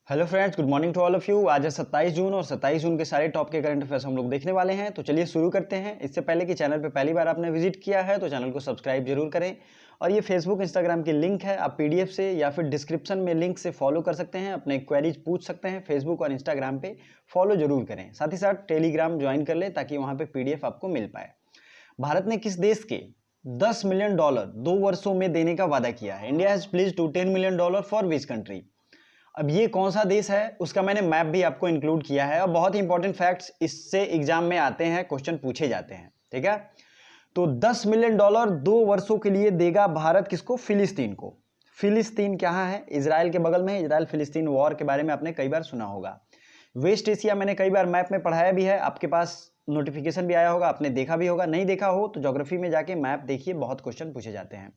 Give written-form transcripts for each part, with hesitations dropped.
Hello friends, good morning to all of you. आज है 27 जून और 27 जून के सारे टॉप के करंट अफेयर्स हम लोग देखने वाले हैं। तो चलिए शुरू करते हैं। इससे पहले कि चैनल पे पहली बार आपने विजिट किया है तो चैनल को सब्सक्राइब जरूर करें। और ये फेसबुक इंस्टाग्राम की लिंक है, आप पीडीएफ से या फिर डिस्क्रिप्शन में लिंक से फॉलो कर सकते हैं, अपने क्वेरीज पूछ सकते हैं। फेसबुक और इंस्टाग्राम पे फॉलो जरूर करें, साथ ही साथ टेलीग्राम ज्वाइन कर लें ताकि वहाँ पे पीडीएफ आपको मिल पाए। भारत ने किस देश के $10 मिलियन 2 वर्षों में देने का वादा किया है? India has pledged to $10 million for which country? अब ये कौन सा देश है उसका मैंने मैप भी आपको इंक्लूड किया है। और बहुत ही इंपॉर्टेंट फैक्ट्स इससे एग्जाम में आते हैं, क्वेश्चन पूछे जाते हैं, ठीक है। तो $10 मिलियन 2 वर्षों के लिए देगा भारत किसको? फिलिस्तीन को। फिलिस्तीन कहाँ है? इजराइल के बगल में है। इजराइल फिलिस्तीन वॉर के बारे में आपने कई बार सुना होगा। वेस्ट एशिया मैंने कई बार मैप में पढ़ाया भी है, आपके पास नोटिफिकेशन भी आया होगा, आपने देखा भी होगा। नहीं देखा हो तो ज्योग्राफी में जाके मैप देखिए, बहुत क्वेश्चन पूछे जाते हैं।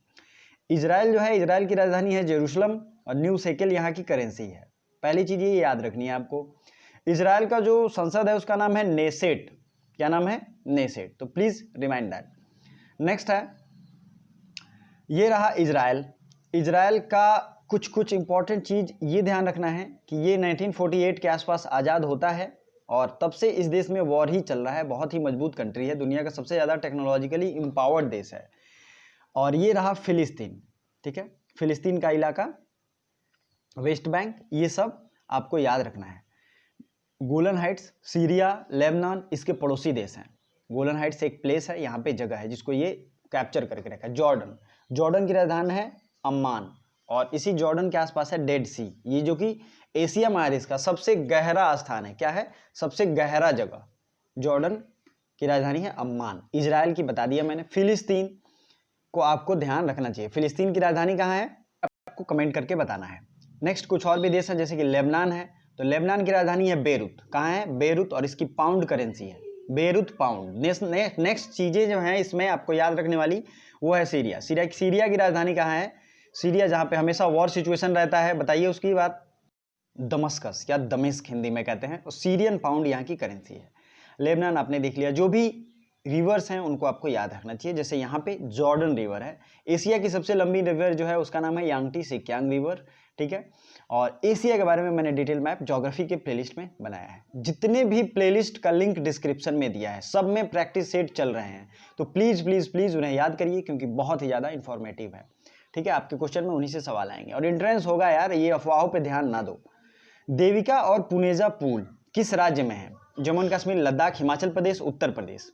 इजराइल जो है, इजराइल की राजधानी है जेरूशलम और न्यू शेकेल यहाँ की करेंसी है। पहली चीज ये याद रखनी है आपको। इजराइल का जो संसद है उसका नाम है नेसेट। क्या नाम है? नेसेट। तो प्लीज रिमाइंड दैट। नेक्स्ट है, ये रहा इजराइल। इजराइल का कुछ कुछ इंपॉर्टेंट चीज ये ध्यान रखना है कि ये 1948 के आसपास आज़ाद होता है और तब से इस देश में वॉर ही चल रहा है। बहुत ही मजबूत कंट्री है, दुनिया का सबसे ज़्यादा टेक्नोलॉजिकली इम्पावर्ड देश है। और ये रहा फिलिस्तीन, ठीक है। फिलिस्तीन का इलाका, वेस्ट बैंक, ये सब आपको याद रखना है। गोलन हाइट्स, सीरिया, लेबनान इसके पड़ोसी देश हैं। गोलन हाइट्स एक प्लेस है, यहाँ पे जगह है जिसको ये कैप्चर करके रखा है। जॉर्डन, जॉर्डन की राजधानी है अम्मान और इसी जॉर्डन के आसपास है डेड सी, ये जो कि एशिया महादेश का सबसे गहरा स्थान है। क्या है? सबसे गहरा जगह। जॉर्डन की राजधानी है अम्मान। इजराइल की बता दिया मैंने। फिलिस्तीन को आपको ध्यान रखना चाहिए। फिलिस्तीन की राजधानी कहाँ है आपको कमेंट करके बताना है। नेक्स्ट कुछ और भी देश हैं, जैसे कि लेबनान है, तो लेबनान की राजधानी है बेरूत। कहाँ है? बेरूत। और इसकी पाउंड करेंसी है बेरूत पाउंड। नेक्स्ट चीजें जो हैं इसमें आपको याद रखने वाली वो है सीरिया। सीरिया की राजधानी कहाँ है? सीरिया जहाँ पे हमेशा वॉर सिचुएशन रहता है, बताइए उसकी बात। दमस्कस या दमिश्क हिंदी में कहते हैं। और सीरियन पाउंड यहाँ की करेंसी है। लेबनान आपने देख लिया। जो भी रिवर्स हैं उनको आपको याद रखना चाहिए, जैसे यहाँ पे जॉर्डन रिवर है। एशिया की सबसे लंबी रिवर जो है उसका नाम है यांगटी सिक्यांग रिवर, ठीक है। और एशिया के बारे में मैंने डिटेल मैप ज्योग्राफी के प्लेलिस्ट में बनाया है। जितने भी प्लेलिस्ट का लिंक डिस्क्रिप्शन में दिया है, सब में प्रैक्टिस सेट चल रहे हैं, तो प्लीज प्लीज प्लीज उन्हें याद करिए क्योंकि बहुत ही ज़्यादा इंफॉर्मेटिव है, ठीक है। आपके क्वेश्चन में उन्हीं से सवाल आएंगे और एंट्रेंस होगा यार, ये अफवाहों पर ध्यान ना दो। देविका और पुनेजा पुल किस राज्य में है? जम्मू एंड कश्मीर, लद्दाख, हिमाचल प्रदेश, उत्तर प्रदेश।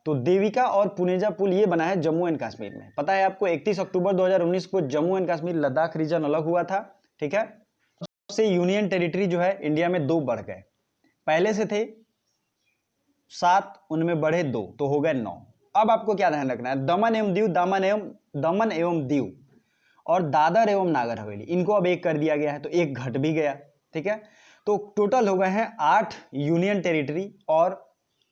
तो देविका और पुनेजा पुल ये बना है जम्मू एंड कश्मीर में। पता है आपको 31 अक्टूबर 2019 को जम्मू एंड कश्मीर लद्दाख रीजन अलग हुआ था, ठीक है। सबसे यूनियन टेरिटरी जो है इंडिया में 2 बढ़ गए। पहले से थे 7, उनमें बढ़े 2 तो हो गए 9। अब आपको क्या ध्यान रखना है? दमन एवं दीव और दादर एवं नागर हवेली, इनको अब 1 कर दिया गया है, तो 1 घट भी गया, ठीक है। तो टोटल हो गए हैं 8 यूनियन टेरिटरी और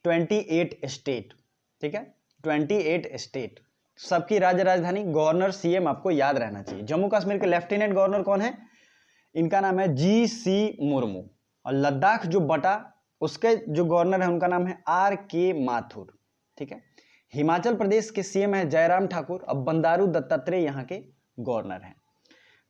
28 स्टेट, ठीक है। 28 स्टेट, सबकी राज्य राजधानी, गवर्नर, सीएम आपको याद रहना चाहिए। जम्मू कश्मीर के लेफ्टिनेंट गवर्नर कौन है? इनका नाम है जी.सी. मुर्मू। और लद्दाख जो बटा, उसके जो गवर्नर है उनका नाम है R.K. माथुर, ठीक है। हिमाचल प्रदेश के सीएम है जयराम ठाकुर। अब बंडारू दत्तात्रेय यहाँ के गवर्नर हैं।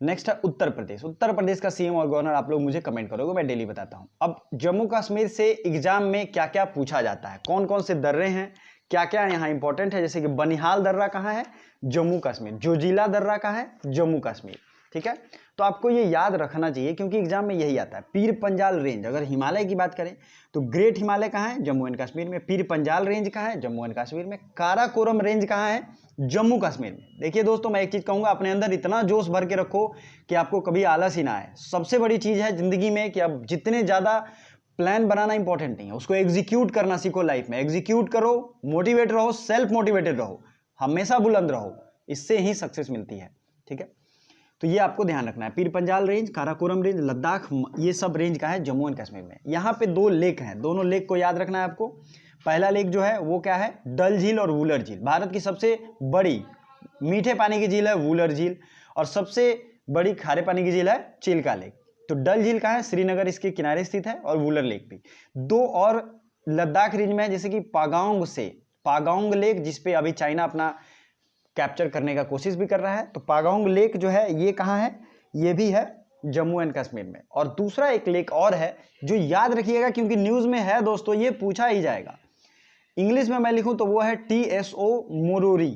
नेक्स्ट है उत्तर प्रदेश। उत्तर प्रदेश का सीएम और गवर्नर आप लोग मुझे कमेंट करोगे, मैं डेली बताता हूं। अब जम्मू कश्मीर से एग्जाम में क्या क्या पूछा जाता है, कौन कौन से दर्रे हैं, क्या क्या यहाँ इंपॉर्टेंट है, जैसे कि बनिहाल दर्रा कहाँ है? जम्मू कश्मीर। जोजिला दर्रा कहाँ है? जम्मू कश्मीर, ठीक है। तो आपको ये याद रखना चाहिए क्योंकि एग्जाम में यही आता है। पीर पंजाल रेंज, अगर हिमालय की बात करें तो ग्रेट हिमालय कहाँ है? जम्मू एंड कश्मीर में। पीर पंजाल रेंज कहाँ है? जम्मू एंड कश्मीर में। काराकोरम रेंज कहाँ है? जम्मू कश्मीर में। देखिए दोस्तों, मैं एक चीज कहूंगा, अपने अंदर इतना जोश भर के रखो कि आपको कभी आलस ही ना आए। सबसे बड़ी चीज है जिंदगी में कि अब जितने ज्यादा प्लान बनाना इंपॉर्टेंट नहीं है, उसको एग्जीक्यूट करना सीखो। लाइफ में एग्जीक्यूट करो, मोटिवेट रहो, सेल्फ मोटिवेटेड रहो, हमेशा बुलंद रहो, इससे ही सक्सेस मिलती है, ठीक है। तो ये आपको ध्यान रखना है। पीर पंजाल रेंज, काराकोरम रेंज, लद्दाख, ये सब रेंज का है जम्मू एंड कश्मीर में। यहाँ पे 2 लेक हैं, दोनों लेक को याद रखना है आपको। पहला लेक जो है वो क्या है? डल झील और वूलर झील। भारत की सबसे बड़ी मीठे पानी की झील है वूलर झील और सबसे बड़ी खारे पानी की झील है चिल्का लेक। तो डल झील कहाँ है? श्रीनगर इसके किनारे स्थित है और वूलर लेक भी। 2 और लद्दाख रेंज में है, जैसे कि पागांग लेक, जिसपे अभी चाइना अपना कैप्चर करने का कोशिश भी कर रहा है। तो पागांग लेक जो है ये कहाँ है? ये भी है जम्मू एंड कश्मीर में। और दूसरा एक लेक और है जो याद रखिएगा क्योंकि न्यूज में है दोस्तों, ये पूछा ही जाएगा। इंग्लिश में मैं लिखूं तो वो है TSO मोरोरी,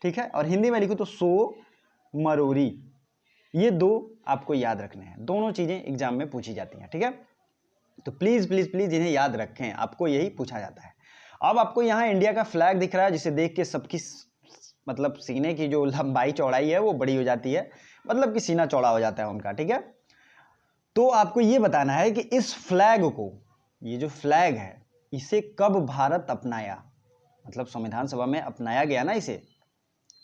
ठीक है, और हिंदी में लिखूं तो सो मरोरी। ये दो आपको याद रखने हैं, दोनों चीजें एग्जाम में पूछी जाती हैं, ठीक है। तो प्लीज प्लीज प्लीज इन्हें याद रखें, आपको यही पूछा जाता है। अब आपको यहाँ इंडिया का फ्लैग दिख रहा है, जिसे देख के सबकी मतलब सीने की जो लंबाई चौड़ाई है वो बड़ी हो जाती है, मतलब कि सीना चौड़ा हो जाता है उनका, ठीक है। तो आपको ये बताना है कि इस फ्लैग को, ये जो फ्लैग है, इसे कब भारत अपनाया, मतलब संविधान सभा में अपनाया गया ना इसे,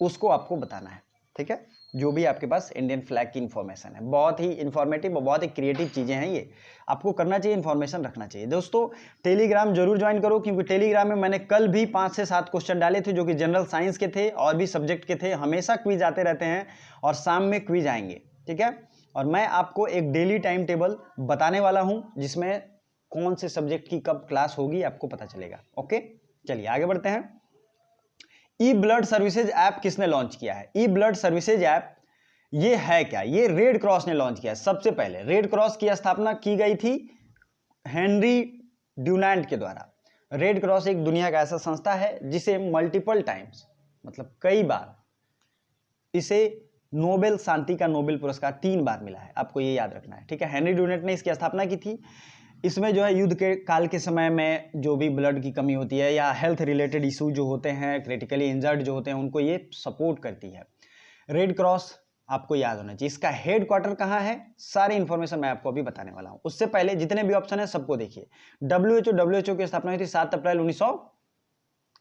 उसको आपको बताना है, ठीक है। जो भी आपके पास इंडियन फ्लैग की इंफॉर्मेशन है, बहुत ही इंफॉर्मेटिव और बहुत ही क्रिएटिव चीजें हैं, ये आपको करना चाहिए, इंफॉर्मेशन रखना चाहिए। दोस्तों टेलीग्राम जरूर ज्वाइन करो, क्योंकि टेलीग्राम में मैंने कल भी 5 से 7 क्वेश्चन डाले थे जो कि जनरल साइंस के थे और भी सब्जेक्ट के थे। हमेशा क्विज आते रहते हैं और शाम में क्विज आएंगे, ठीक है। और मैं आपको एक डेली टाइम टेबल बताने वाला हूं जिसमें कौन से सब्जेक्ट की कब क्लास होगी आपको पता चलेगा। ओके, चलिए आगे बढ़ते हैं। ई ब्लड सर्विसेज ऐप किसने लॉन्च किया है? ई ब्लड सर्विसेज ऐप ये है क्या? ये रेड क्रॉस ने लॉन्च किया है। सबसे पहले रेड क्रॉस की स्थापना की गई थी हेनरी ड्यूनांट के द्वारा। रेड क्रॉस एक दुनिया का ऐसा संस्था है जिसे मल्टीपल टाइम्स, मतलब कई बार, इसे नोबेल शांति का नोबेल पुरस्कार 3 बार मिला है, आपको ये याद रखना है, ठीक है। हेनरी ड्यूनांट ने इसकी स्थापना की थी। इसमें जो है युद्ध के काल के समय में जो भी ब्लड की कमी होती है या हेल्थ रिलेटेड इशू जो होते हैं, क्रिटिकली इंजर्ड जो होते हैं, उनको ये सपोर्ट करती है। रेड क्रॉस आपको याद होना चाहिए। इसका हेड क्वार्टर कहाँ है, सारी इंफॉर्मेशन मैं आपको अभी बताने वाला हूं। उससे पहले जितने भी ऑप्शन है सबको देखिए। WHO की स्थापना हुई थी 7 अप्रैल 1900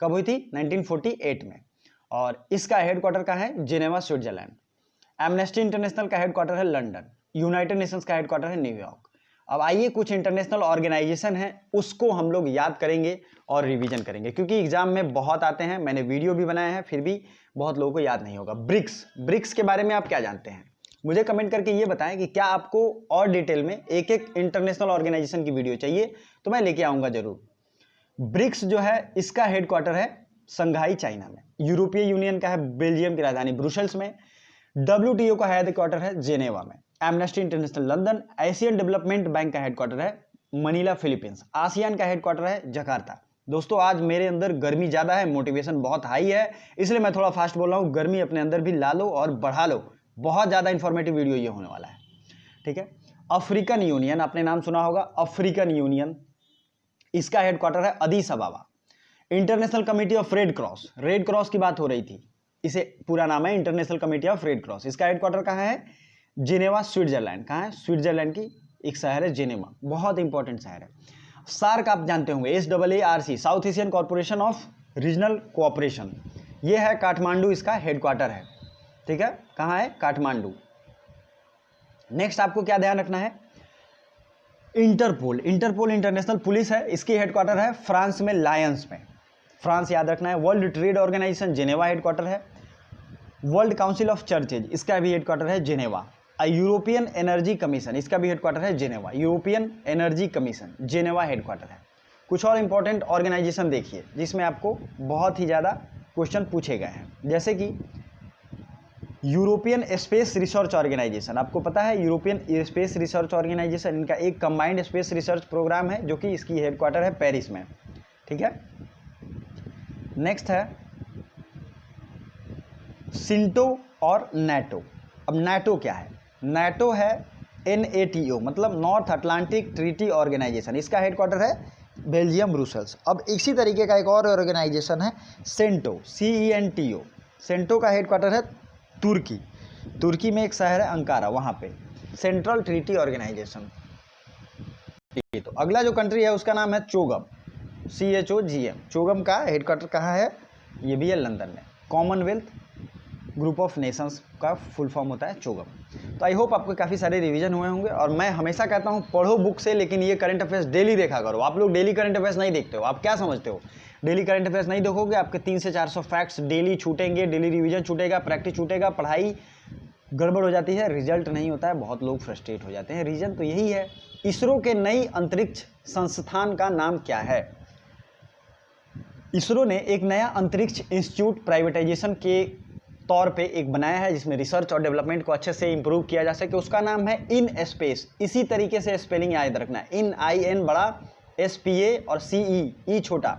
कब हुई थी? 1948 में। और इसका हेड क्वार्टर कहाँ है? Geneva, Switzerland. एमनेस्टी इंटरनेशनल का हेड क्वार्टर है लंदन। यूनाइटेड नेशंस का हेड क्वार्टर है न्यूयॉर्क। अब आइए कुछ इंटरनेशनल ऑर्गेनाइजेशन है उसको हम लोग याद करेंगे और रिवीजन करेंगे, क्योंकि एग्जाम में बहुत आते हैं, मैंने वीडियो भी बनाया है, फिर भी बहुत लोगों को याद नहीं होगा। ब्रिक्स के बारे में आप क्या जानते हैं? मुझे कमेंट करके ये बताएं कि क्या आपको और डिटेल में एक एक इंटरनेशनल ऑर्गेनाइजेशन की वीडियो चाहिए, तो मैं लेके आऊंगा जरूर। ब्रिक्स जो है इसका हेड क्वार्टर है संघाई, चाइना में। यूरोपीय यूनियन का है बेल्जियम की राजधानी ब्रुसेल्स में। WTO का हेड क्वार्टर है जेनेवा में। Amnesty international London. Asian development bank का हेड क्वार्टर है मनीला, फिलीपींस। आसियान का हेड क्वार्टर है जकार्ता। दोस्तों आज मेरे अंदर गर्मी ज्यादा है, मोटिवेशन बहुत हाई है, इसलिए मैं थोड़ा फास्ट बोल रहा हूं। गर्मी अपने अंदर भी ला लो और बढ़ा लो, बहुत ज्यादा इंफॉर्मेटिव वीडियो ये होने वाला है, ठीक है। अफ्रीकन यूनियन, आपने नाम सुना होगा, अफ्रीकन यूनियन, इसका हेड क्वार्टर है Addis Ababa. International Committee of Red Cross, Red Cross की बात हो रही थी, इसे पूरा नाम है International Committee of Red Cross. इसका हेड क्वार्टर कहाँ है? Geneva, Switzerland. कहाँ है? स्विट्जरलैंड की एक शहर है जिनेवा, बहुत इंपॉर्टेंट शहर है। सार्क आप जानते होंगे, SAARC, south Asian corporation of regional cooperation, ये है काठमांडू, इसका हेड क्वार्टर है, ठीक है। कहाँ है? काठमांडू। नेक्स्ट आपको क्या ध्यान रखना है? इंटरपोल इंटरनेशनल पुलिस है, इसकी हेड क्वार्टर है फ्रांस में, लायंस में, फ्रांस याद रखना है। World trade organisation Geneva headquarter है। वर्ल्ड काउंसिल ऑफ चर्चेज, इसका भी हेड क्वार्टर है जिनेवा। यूरोपियन एनर्जी कमीशन, इसका भी हेड क्वार्टर है Geneva. European energy commission Geneva headquarter है। कुछ और इंपॉर्टेंट ऑर्गेनाइजेशन देखिए जिसमें आपको बहुत ही ज़्यादा क्वेश्चन पूछे गए हैं, जैसे कि यूरोपियन स्पेस रिसर्च ऑर्गेनाइजेशन, आपको पता है यूरोपियन स्पेस रिसर्च ऑर्गेनाइजेशन, इनका एक कंबाइंड स्पेस रिसर्च प्रोग्राम है जो कि इसकी हेड क्वार्टर है पेरिस में, ठीक है। नेक्स्ट है सिंटो और नाटो। अब नाटो क्या है? नाटो है NATO, मतलब नॉर्थ अटलांटिक ट्रीटी ऑर्गेनाइजेशन, इसका हेड क्वार्टर है बेल्जियम, ब्रुसेल्स। अब इसी तरीके का एक और ऑर्गेनाइजेशन है सेंटो, CENTO। सेंटो का हेड क्वार्टर है तुर्की में एक शहर है अंकारा, वहाँ पे सेंट्रल ट्रीटी ऑर्गेनाइजेशन। तो अगला जो कंट्री है उसका नाम है चोगम, CHOGM। चोगम का हेड क्वार्टर कहाँ है? ये भी है लंदन में। कॉमनवेल्थ ग्रुप ऑफ नेशंस का फुल फॉर्म होता है चोगम। तो आई होप आपको काफ़ी सारे रिवीजन हुए होंगे। और मैं हमेशा कहता हूँ पढ़ो बुक से, लेकिन ये करंट अफेयर्स डेली देखा करो। आप लोग डेली करंट अफेयर्स नहीं देखते हो, आप क्या समझते हो? डेली करंट अफेयर्स नहीं देखोगे, आपके 300 से 400 फैक्ट्स डेली छूटेंगे, डेली रिवीजन छूटेगा, प्रैक्टिस छूटेगा, पढ़ाई गड़बड़ हो जाती है, रिजल्ट नहीं होता है, बहुत लोग फ्रस्ट्रेट हो जाते हैं। रीजन तो यही है। इसरो के नई अंतरिक्ष संस्थान का नाम क्या है? इसरो ने एक नया अंतरिक्ष इंस्टीट्यूट प्राइवेटाइजेशन के तौर पे एक बनाया है जिसमें रिसर्च और डेवलपमेंट को अच्छे से इंप्रूव किया जा सके, उसका नाम है इन स्पेस। इसी तरीके से स्पेलिंग याद रखना है, इन IN बड़ा, SPA और CE ई छोटा,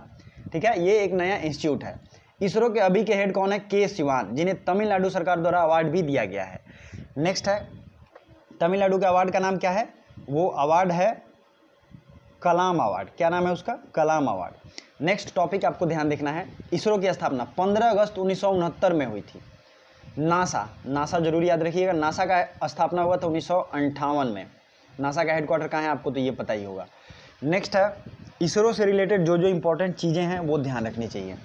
ठीक है। ये एक नया इंस्टीट्यूट है। इसरो के अभी के हेड कौन है? के सिवान, जिन्हें तमिलनाडु सरकार द्वारा अवार्ड भी दिया गया है। नेक्स्ट है, तमिलनाडु के अवार्ड का नाम क्या है? वो अवार्ड है कलाम अवार्ड। क्या नाम है उसका? कलाम अवार्ड। नेक्स्ट टॉपिक आपको ध्यान देखना है, इसरो की स्थापना 15 अगस्त 1969 में हुई थी। नासा जरूर याद रखिएगा, नासा का स्थापना हुआ था 1958 में। नासा का हेडक्वार्टर कहाँ है आपको तो ये पता ही होगा। नेक्स्ट है, इसरो से रिलेटेड जो जो इंपॉर्टेंट चीज़ें हैं वो ध्यान रखनी चाहिए।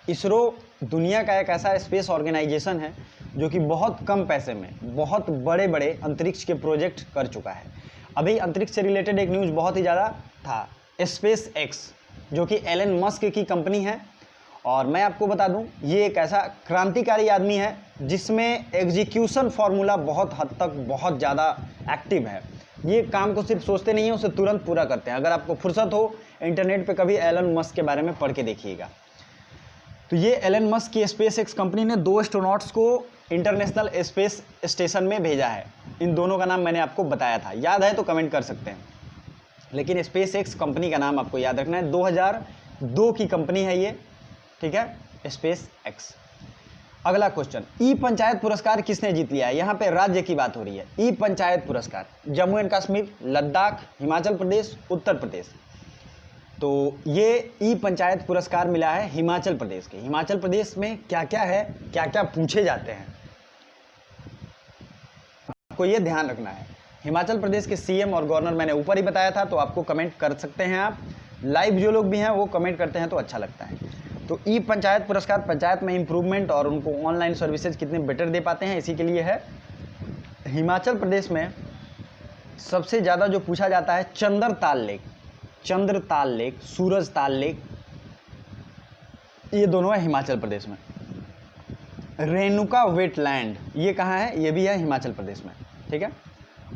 इसरो दुनिया का एक ऐसा स्पेस ऑर्गेनाइजेशन है जो कि बहुत कम पैसे में बहुत बड़े बड़े अंतरिक्ष के प्रोजेक्ट कर चुका है। अभी अंतरिक्ष से रिलेटेड एक न्यूज़ बहुत ही ज़्यादा था, स्पेस एक्स, जो कि एलन मस्क की कंपनी है। और मैं आपको बता दूं, ये एक ऐसा क्रांतिकारी आदमी है जिसमें एग्जीक्यूशन फार्मूला बहुत हद तक बहुत ज़्यादा एक्टिव है। ये काम को सिर्फ सोचते नहीं हैं, उसे तुरंत पूरा करते हैं। अगर आपको फुर्सत हो इंटरनेट पे कभी एलन मस्क के बारे में पढ़ के देखिएगा। तो ये एलन मस्क की स्पेस एक्स कंपनी ने 2 एस्ट्रोनॉट्स को इंटरनेशनल स्पेस स्टेशन में भेजा है। इन दोनों का नाम मैंने आपको बताया था, याद है तो कमेंट कर सकते हैं। लेकिन स्पेस एक्स कंपनी का नाम आपको याद रखना है, 2002 की कंपनी है ये, ठीक है, स्पेस एक्स। अगला क्वेश्चन, ई पंचायत पुरस्कार किसने जीत लिया है? यहाँ पे राज्य की बात हो रही है। ई पंचायत पुरस्कार जम्मू एंड कश्मीर, लद्दाख, हिमाचल प्रदेश, उत्तर प्रदेश। तो ये ई पंचायत पुरस्कार मिला है हिमाचल प्रदेश के। हिमाचल प्रदेश में क्या क्या है, क्या क्या पूछे जाते हैं, आपको ये ध्यान रखना है। हिमाचल प्रदेश के CM और गवर्नर मैंने ऊपर ही बताया था, तो आपको कमेंट कर सकते हैं आप। लाइव जो लोग भी हैं वो कमेंट करते हैं तो अच्छा लगता है। तो ई पंचायत पुरस्कार पंचायत में इंप्रूवमेंट और उनको ऑनलाइन सर्विसेज कितने बेटर दे पाते हैं, इसी के लिए है। हिमाचल प्रदेश में सबसे ज़्यादा जो पूछा जाता है चंद्रताल लेक, सूरज ताल लेक, ये दोनों है हिमाचल प्रदेश में। रेणुका वेटलैंड ये कहाँ है? ये भी है हिमाचल प्रदेश में, ठीक है।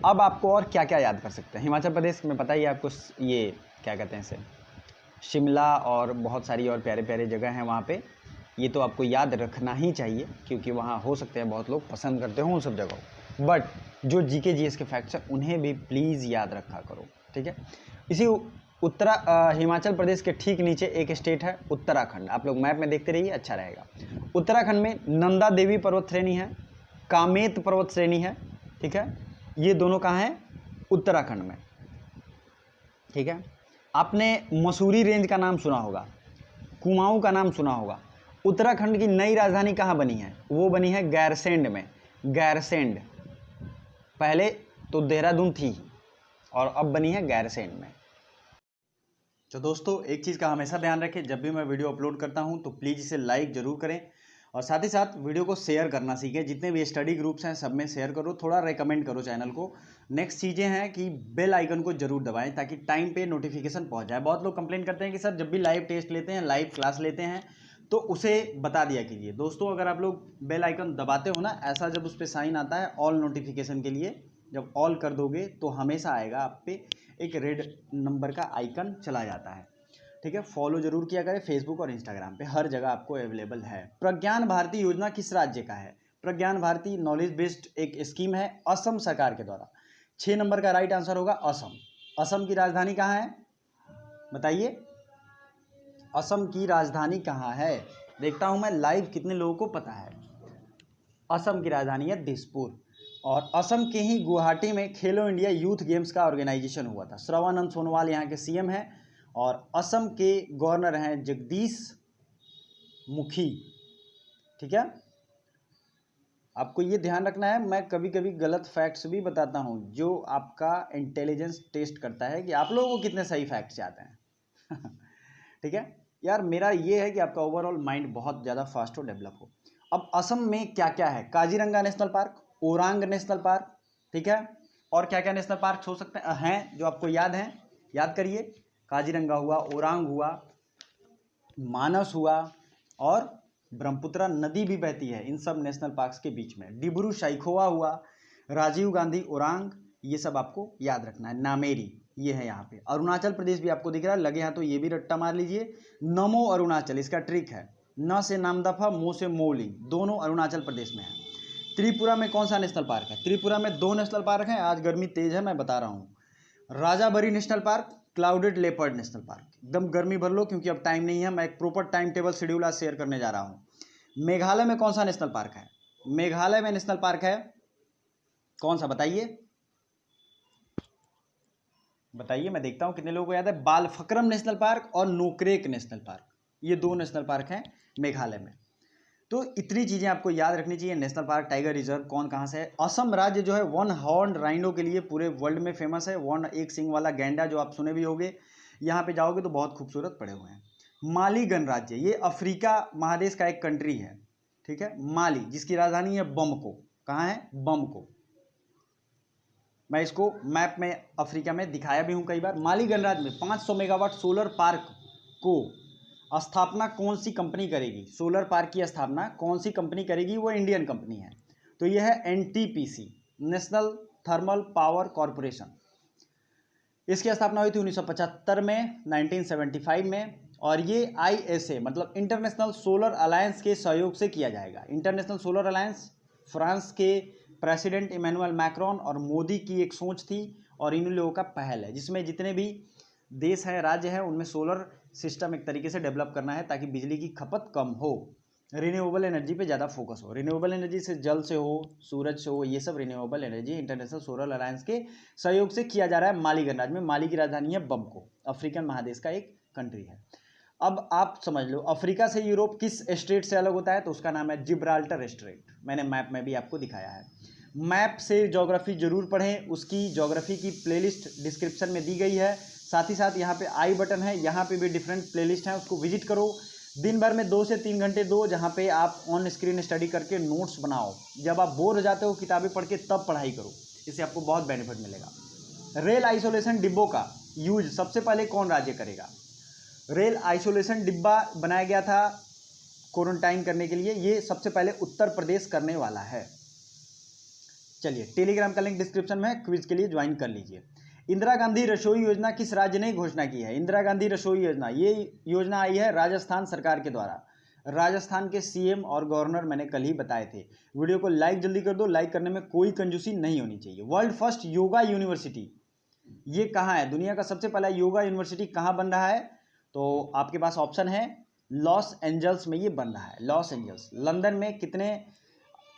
अब आपको और क्या क्या याद कर सकते हैं हिमाचल प्रदेश में, पता ही आपको, ये क्या कहते हैं इसे, शिमला और बहुत सारी और प्यारे प्यारे जगह हैं वहाँ पे। ये तो आपको याद रखना ही चाहिए क्योंकि वहाँ हो सकते हैं बहुत लोग पसंद करते हो उन सब जगहों, बट जो GK GS के फैक्ट्स हैं उन्हें भी प्लीज़ याद रखा करो, ठीक है। इसी हिमाचल प्रदेश के ठीक नीचे एक स्टेट है उत्तराखंड। आप लोग मैप में देखते रहिए, अच्छा रहेगा। उत्तराखंड में नंदा देवी पर्वत श्रेणी है, कामेत पर्वत श्रेणी है, ठीक है। ये दोनों कहाँ हैं? उत्तराखंड में, ठीक है। आपने मसूरी रेंज का नाम सुना होगा, कुमाऊं का नाम सुना होगा। उत्तराखंड की नई राजधानी कहाँ बनी है? वो बनी है गैरसेंड में। गैरसेंड, पहले तो देहरादून थी और अब बनी है गैरसेंड में। तो दोस्तों एक चीज़ का हमेशा ध्यान रखें, जब भी मैं वीडियो अपलोड करता हूं तो प्लीज़ इसे लाइक ज़रूर करें और साथ ही साथ वीडियो को शेयर करना सीखें। जितने भी स्टडी ग्रुप्स हैं सब में शेयर करो, थोड़ा रेकमेंड करो चैनल को। नेक्स्ट चीज़ें हैं कि बेल आइकन को जरूर दबाएं ताकि टाइम पे नोटिफिकेशन पहुंच जाए। बहुत लोग कंप्लेंट करते हैं कि सर जब भी लाइव टेस्ट लेते हैं, लाइव क्लास लेते हैं तो उसे बता दिया कीजिए। दोस्तों अगर आप लोग बेल आइकन दबाते हो ना, ऐसा जब उस पर साइन आता है ऑल नोटिफिकेशन के लिए, जब ऑल कर दोगे तो हमेशा आएगा आप पे एक रेड नंबर का आइकन चला जाता है, ठीक है। फॉलो जरूर किया करें फेसबुक और इंस्टाग्राम पे, हर जगह आपको अवेलेबल है। प्रज्ञान भारती योजना किस राज्य का है? प्रज्ञान भारती नॉलेज बेस्ड एक स्कीम है असम सरकार के द्वारा। 6 नंबर का राइट आंसर होगा असम। असम की राजधानी कहाँ है बताइए? असम की राजधानी कहाँ है? देखता हूँ मैं लाइव कितने लोगों को पता है। असम की राजधानी है दिसपुर। और असम के ही गुवाहाटी में खेलो इंडिया यूथ गेम्स का ऑर्गेनाइजेशन हुआ था। श्रवणानंद सोनोवाल यहाँ के CM हैं और असम के गवर्नर हैं जगदीश मुखी, ठीक है। आपको ये ध्यान रखना है, मैं कभी कभी गलत फैक्ट्स भी बताता हूँ जो आपका इंटेलिजेंस टेस्ट करता है कि आप लोगों को कितने सही फैक्ट्स आते हैं ठीक है यार, मेरा ये है कि आपका ओवरऑल माइंड बहुत ज़्यादा फास्ट हो, डेवलप हो। अब असम में क्या क्या है? Kaziranga national park, Orang national park, ठीक है। और क्या क्या नेशनल पार्क हो सकते हैं जो आपको याद हैं? याद करिए, काजीरंगा हुआ, ओरांग हुआ, मानस हुआ और ब्रह्मपुत्र नदी भी बहती है इन सब नेशनल पार्क्स के बीच में। डिब्रू साइखोवा हुआ, राजीव गांधी ओरांग, ये सब आपको याद रखना है। नामेरी ये है यहाँ पे। अरुणाचल प्रदेश भी आपको दिख रहा है, लगे यहाँ तो ये भी रट्टा मार लीजिए। नमो अरुणाचल इसका ट्रिक है, न से नामदफा, मो से मोलिंग, दोनों अरुणाचल प्रदेश में है। त्रिपुरा में कौन सा नेशनल पार्क है? त्रिपुरा में 2 नेशनल पार्क हैं। आज गर्मी तेज है, मैं बता रहा हूँ। Rajabari national park, clouded leopard national park. एकदम गर्मी भर लो, क्योंकि अब टाइम नहीं है। मैं एक प्रॉपर टाइम टेबल शेड्यूल आज शेयर करने जा रहा हूँ। मेघालय में कौन सा नेशनल पार्क है? मेघालय में नेशनल पार्क है कौन सा, बताइए बताइए, मैं देखता हूं कितने लोगों को याद है। बालफक्रम नेशनल पार्क और नोक्रेक नेशनल पार्क, ये 2 नेशनल पार्क हैं मेघालय में। तो इतनी चीजें आपको याद रखनी चाहिए। नेशनल पार्क, टाइगर रिजर्व कौन कहां से है। असम राज्य जो है 1 हॉर्न राइनो के लिए पूरे वर्ल्ड में फेमस है। वन एक सिंग वाला गैंडा, जो आप सुने भी होंगे। यहाँ पे जाओगे तो बहुत खूबसूरत पड़े हुए हैं। माली गणराज्य, ये अफ्रीका महादेश का एक कंट्री है, ठीक है। माली, जिसकी राजधानी है बमको। कहाँ है? बमको। मैं इसको मैप में अफ्रीका में दिखाया भी हूं कई बार। माली गणराज्य में 500 मेगावाट सोलर पार्क को स्थापना कौन सी कंपनी करेगी? सोलर पार्क की स्थापना कौन सी कंपनी करेगी? वो इंडियन कंपनी है। तो यह है NTPC, national thermal power corporation. इसकी स्थापना हुई थी 1975 में, 1975 में। और ये आईएसए मतलब इंटरनेशनल सोलर अलायंस के सहयोग से किया जाएगा। इंटरनेशनल सोलर अलायंस फ्रांस के प्रेसिडेंट इमैनुअल मैक्रोन और मोदी की एक सोच थी, और इन लोगों का पहल है, जिसमें जितने भी देश हैं, राज्य हैं, उनमें सोलर सिस्टम एक तरीके से डेवलप करना है, ताकि बिजली की खपत कम हो, रिन्यूएबल एनर्जी पे ज़्यादा फोकस हो। रिन्यूएबल एनर्जी से जल से हो, सूरज से हो, ये सब renewable energy international solar alliance के सहयोग से किया जा रहा है माली गणराज्य में। माली की राजधानी है बमको, अफ्रीकन महादेश का एक कंट्री है। अब आप समझ लो, अफ्रीका से यूरोप किस स्ट्रेट से अलग होता है? तो उसका नाम है जिब्राल्टर स्ट्रेट। मैंने मैप में भी आपको दिखाया है। मैप से ज्योग्राफी जरूर पढ़ें, उसकी ज्योग्राफी की प्लेलिस्ट डिस्क्रिप्शन में दी गई है। साथ ही साथ यहाँ पे आई बटन है, यहाँ पे भी डिफरेंट प्लेलिस्ट हैं, उसको विजिट करो। दिन भर में 2 से 3 घंटे दो, जहाँ पे आप ऑन स्क्रीन स्टडी करके नोट्स बनाओ। जब आप बोर हो जाते हो किताबें पढ़ के, तब पढ़ाई करो, इससे आपको बहुत बेनिफिट मिलेगा। रेल आइसोलेशन डिब्बों का यूज सबसे पहले कौन राज्य करेगा? रेल आइसोलेशन डिब्बा बनाया गया था क्वारंटाइन करने के लिए, ये सबसे पहले उत्तर प्रदेश करने वाला है। चलिए, टेलीग्राम का लिंक डिस्क्रिप्शन में है, क्विज के लिए ज्वाइन कर लीजिए। इंदिरा गांधी रसोई योजना किस राज्य ने घोषणा की है? इंदिरा गांधी रसोई योजना, ये योजना आई है राजस्थान सरकार के द्वारा। राजस्थान के सीएम और गवर्नर मैंने कल ही बताए थे। वीडियो को लाइक जल्दी कर दो, लाइक करने में कोई कंजूसी नहीं होनी चाहिए। वर्ल्ड फर्स्ट योगा यूनिवर्सिटी, ये कहाँ है? दुनिया का सबसे पहला योगा यूनिवर्सिटी कहाँ बन रहा है? तो आपके पास ऑप्शन है, लॉस एंजल्स में ये बन रहा है। Los Angeles. लंदन में कितने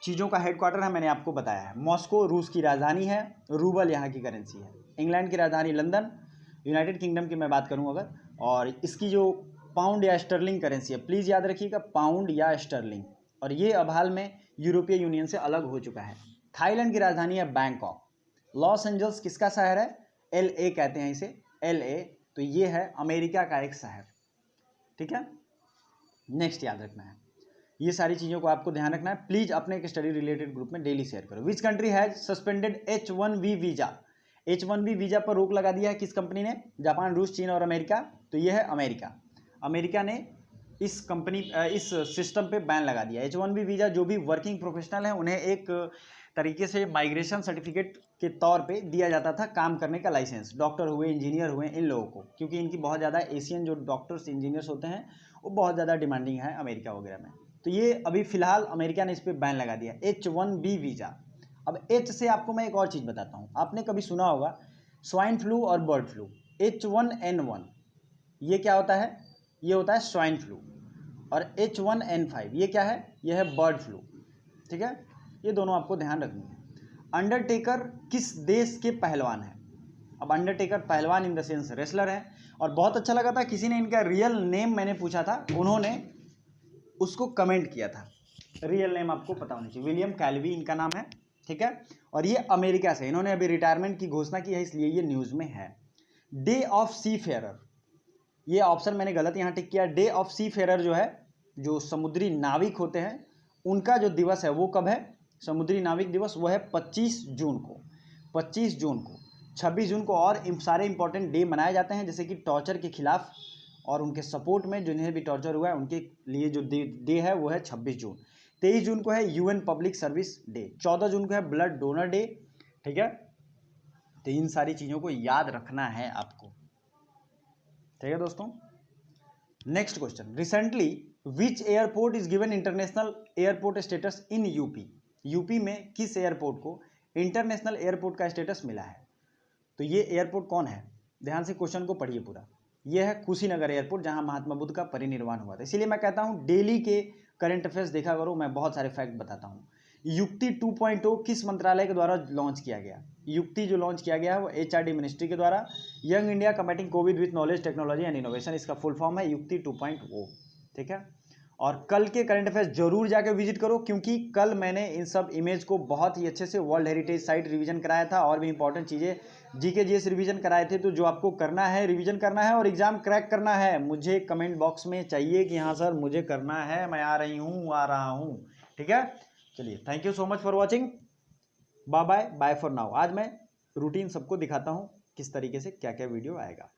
चीज़ों का हेडक्वार्टर है मैंने आपको बताया है। मॉस्को रूस की राजधानी है, रूबल यहाँ की करेंसी है। इंग्लैंड की राजधानी लंदन। यूनाइटेड किंगडम की मैं बात करूँ अगर, और इसकी जो पाउंड या स्टर्लिंग करेंसी है, प्लीज़ याद रखिएगा, पाउंड या स्टर्लिंग। और ये अब हाल में यूरोपीय यूनियन से अलग हो चुका है। थाईलैंड की राजधानी है बैंकॉक। लॉस एंजल्स किसका शहर है? LA कहते हैं इसे, LA। तो ये है अमेरिका का एक शहर, ठीक है। नेक्स्ट याद रखना है, ये सारी चीज़ों को आपको ध्यान रखना है। प्लीज़ अपने एक स्टडी रिलेटेड ग्रुप में डेली शेयर करो। Which country has suspended H1B visa? H1B visa पर रोक लगा दिया है किस कंपनी ने? जापान, रूस, चीन और अमेरिका। तो ये है अमेरिका। अमेरिका ने इस कंपनी इस सिस्टम पे बैन लगा दिया। H1B वीज़ा जो भी वर्किंग प्रोफेशनल हैं, उन्हें एक तरीके से माइग्रेशन सर्टिफिकेट के तौर पे दिया जाता था, काम करने का लाइसेंस। डॉक्टर हुए, इंजीनियर हुए, इन लोगों को, क्योंकि इनकी बहुत ज़्यादा एशियन जो डॉक्टर्स इंजीनियर्स होते हैं, वो बहुत ज़्यादा डिमांडिंग है अमेरिका वगैरह में। तो ये अभी फिलहाल अमेरिका ने इस पर बैन लगा दिया, H1B वीज़ा। अब H से आपको मैं एक और चीज़ बताता हूँ। आपने कभी सुना होगा स्वाइन फ्लू और बर्ड फ्लू, H1N1, ये क्या होता है? ये होता है स्वाइन फ्लू। और H1N5 ये क्या है? ये है बर्ड फ्लू, ठीक है। ये दोनों आपको ध्यान रखनी है। अंडरटेकर किस देश के पहलवान हैं? अब अंडरटेकर पहलवान इन द सेंस रेसलर हैं। और बहुत अच्छा लगा था, किसी ने इनका रियल नेम मैंने पूछा था, उन्होंने उसको कमेंट किया था। रियल नेम आपको पता होना चाहिए। विलियम कैल्वी इनका नाम है, ठीक है। और ये अमेरिका से, इन्होंने अभी रिटायरमेंट की घोषणा की है, इसलिए ये न्यूज़ में है। डे ऑफ सी फेरर, ये ऑप्शन मैंने गलत यहाँ टिक किया। डे ऑफ सी फेरर जो है, जो समुद्री नाविक होते हैं, उनका जो दिवस है वो कब है? समुद्री नाविक दिवस वो है 25 जून को। 25 जून को, 26 जून को और सारे इंपॉर्टेंट डे मनाए जाते हैं, जैसे कि टॉर्चर के खिलाफ और उनके सपोर्ट में, जिन्हें भी टॉर्चर हुआ है उनके लिए जो डे है वो है 26 जून। 23 जून को है यूएन पब्लिक सर्विस डे। 14 जून को है ब्लड डोनर डे, ठीक है। तो इन सारी चीज़ों को याद रखना है आपको, ठीक है दोस्तों। Next question, recently which airport is given international airport status in UP, UP में किस एयरपोर्ट को इंटरनेशनल एयरपोर्ट का स्टेटस मिला है। तो ये एयरपोर्ट कौन है, ध्यान से क्वेश्चन को पढ़िए पूरा। ये है कुशीनगर एयरपोर्ट, जहां महात्मा बुद्ध का परिनिर्वाण हुआ था। इसीलिए मैं कहता हूं डेली के करंट अफेयर्स देखा करो, मैं बहुत सारे फैक्ट बताता हूं। युक्ति 2.0 किस मंत्रालय के द्वारा लॉन्च किया गया। युक्ति जो लॉन्च किया गया है वो एचआरडी मिनिस्ट्री के द्वारा। Young India combating Covid with knowledge technology and innovation, इसका फुल फॉर्म है युक्ति 2.0। ठीक है, और कल के करंट अफेयर्स जरूर जाकर विजिट करो, क्योंकि कल मैंने इन सब इमेज को बहुत ही अच्छे से वर्ल्ड हेरिटेज साइट रिवीजन कराया था, और भी इंपॉर्टेंट चीज़ें जीके जीएस रिवीजन कराए थे। तो जो आपको करना है, रिवीजन करना है और एग्जाम क्रैक करना है, मुझे कमेंट बॉक्स में चाहिए कि हाँ सर मुझे करना है, मैं आ रही हूँ, आ रहा हूँ। ठीक है, चलिए thank you so much for watching, bye bye bye for now. आज मैं रूटीन सबको दिखाता हूँ किस तरीके से क्या क्या वीडियो आएगा।